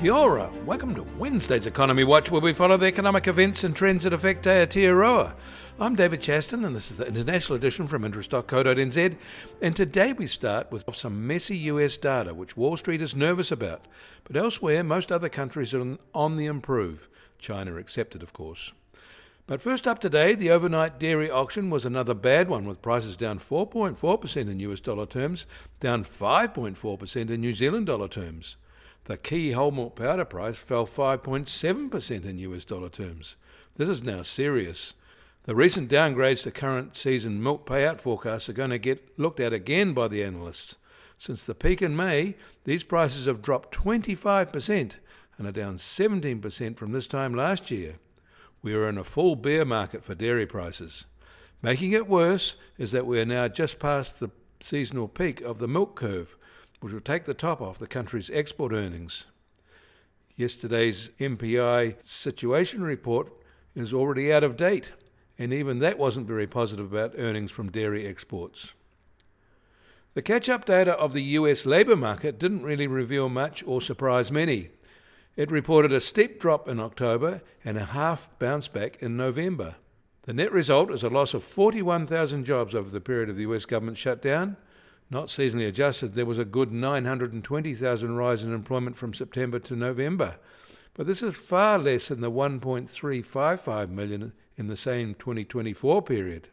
Kia ora. Welcome to Wednesday's Economy Watch, where we follow the economic events and trends that affect Aotearoa. I'm David Chaston, and this is the international edition from interest.co.nz. And today we start with some messy US data, which Wall Street is nervous about. But elsewhere, most other countries are on the improve, China accepted, of course. But first up today, the overnight dairy auction was another bad one, with prices down 4.4% in US dollar terms, down 5.4% in New Zealand dollar terms. The key whole milk powder price fell 5.7% in US dollar terms. This is now serious. The recent downgrades to current season milk payout forecasts are going to get looked at again by the analysts. Since the peak in May, these prices have dropped 25% and are down 17% from this time last year. We are in a full bear market for dairy prices. Making it worse is that we are now just past the seasonal peak of the milk curve, which will take the top off the country's export earnings. Yesterday's MPI situation report is already out of date, and even that wasn't very positive about earnings from dairy exports. The catch-up data of the US labour market didn't really reveal much or surprise many. It reported a steep drop in October and a half bounce back in November. The net result is a loss of 41,000 jobs over the period of the US government shutdown. Not seasonally adjusted, there was a good 920,000 rise in employment from September to November. But this is far less than the 1.355 million in the same 2024 period.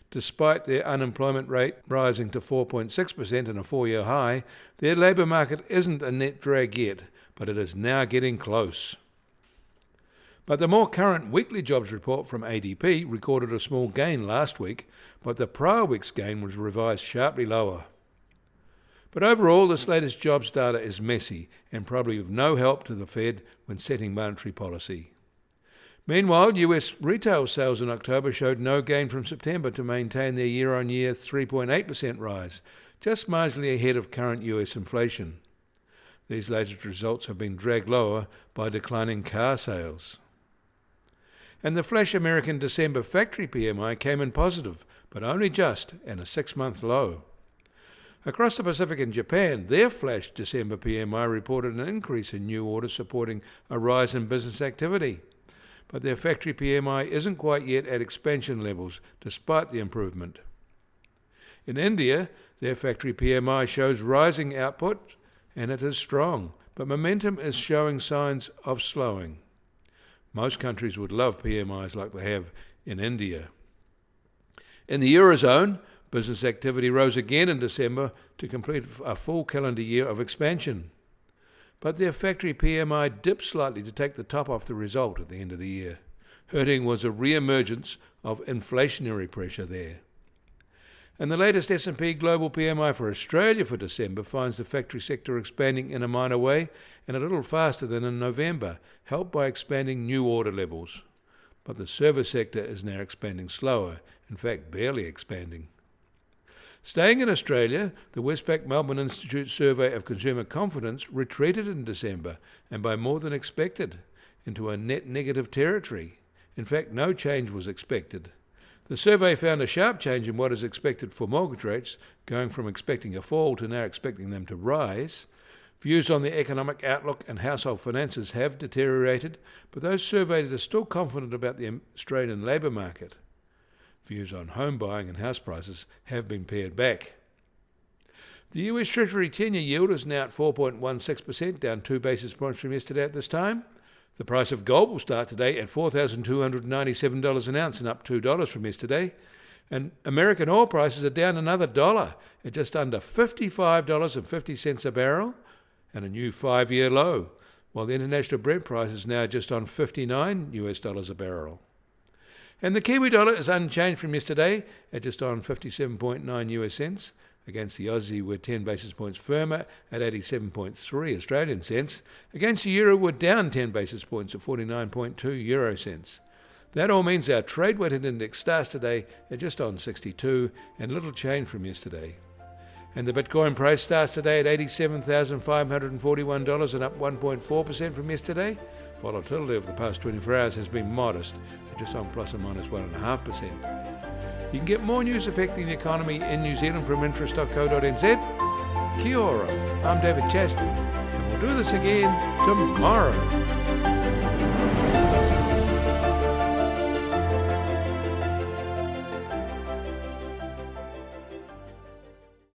Despite their unemployment rate rising to 4.6% and a four-year high, their labour market isn't a net drag yet, but it is now getting close. But the more current weekly jobs report from ADP recorded a small gain last week, but the prior week's gain was revised sharply lower. But overall, this latest jobs data is messy and probably of no help to the Fed when setting monetary policy. Meanwhile, US retail sales in October showed no gain from September to maintain their year-on-year 3.8% rise, just marginally ahead of current US inflation. These latest results have been dragged lower by declining car sales. And the flash American December factory PMI came in positive, but only just, and a 6-month low. Across the Pacific and Japan, their flash December PMI reported an increase in new orders supporting a rise in business activity. But their factory PMI isn't quite yet at expansion levels, despite the improvement. In India, their factory PMI shows rising output, and it is strong, but momentum is showing signs of slowing. Most countries would love PMIs like they have in India. In the Eurozone, business activity rose again in December to complete a full calendar year of expansion. But their factory PMI dipped slightly to take the top off the result at the end of the year. Hurting was a re-emergence of inflationary pressure there. And the latest S&P Global PMI for Australia for December finds the factory sector expanding in a minor way and a little faster than in November, helped by expanding new order levels. But the service sector is now expanding slower, in fact barely expanding. Staying in Australia, the Westpac Melbourne Institute survey of consumer confidence retreated in December, and by more than expected, into a net negative territory. In fact, no change was expected. The survey found a sharp change in what is expected for mortgage rates, going from expecting a fall to now expecting them to rise. Views on the economic outlook and household finances have deteriorated, but those surveyed are still confident about the Australian labour market. Views on home buying and house prices have been pared back. The US Treasury 10-year yield is now at 4.16%, down 2 basis points from yesterday at this time. The price of gold will start today at $4,297 an ounce and up $2 from yesterday. And American oil prices are down another $1 at just under $55.50 a barrel and a new 5-year low, while the international Brent price is now just on $59 a barrel. And the Kiwi dollar is unchanged from yesterday at just on 57.9 US cents. Against the Aussie, we're 10 basis points firmer at 87.3 Australian cents. Against the euro, we're down 10 basis points at 49.2 euro cents. That all means our trade-weighted index starts today at just on 62 and little change from yesterday. And the Bitcoin price starts today at $87,541 and up 1.4% from yesterday. Volatility over the past 24 hours has been modest, at just on plus or minus 1.5%. You can get more news affecting the economy in New Zealand from interest.co.nz. Kia ora, I'm David Chaston, and we'll do do this again tomorrow.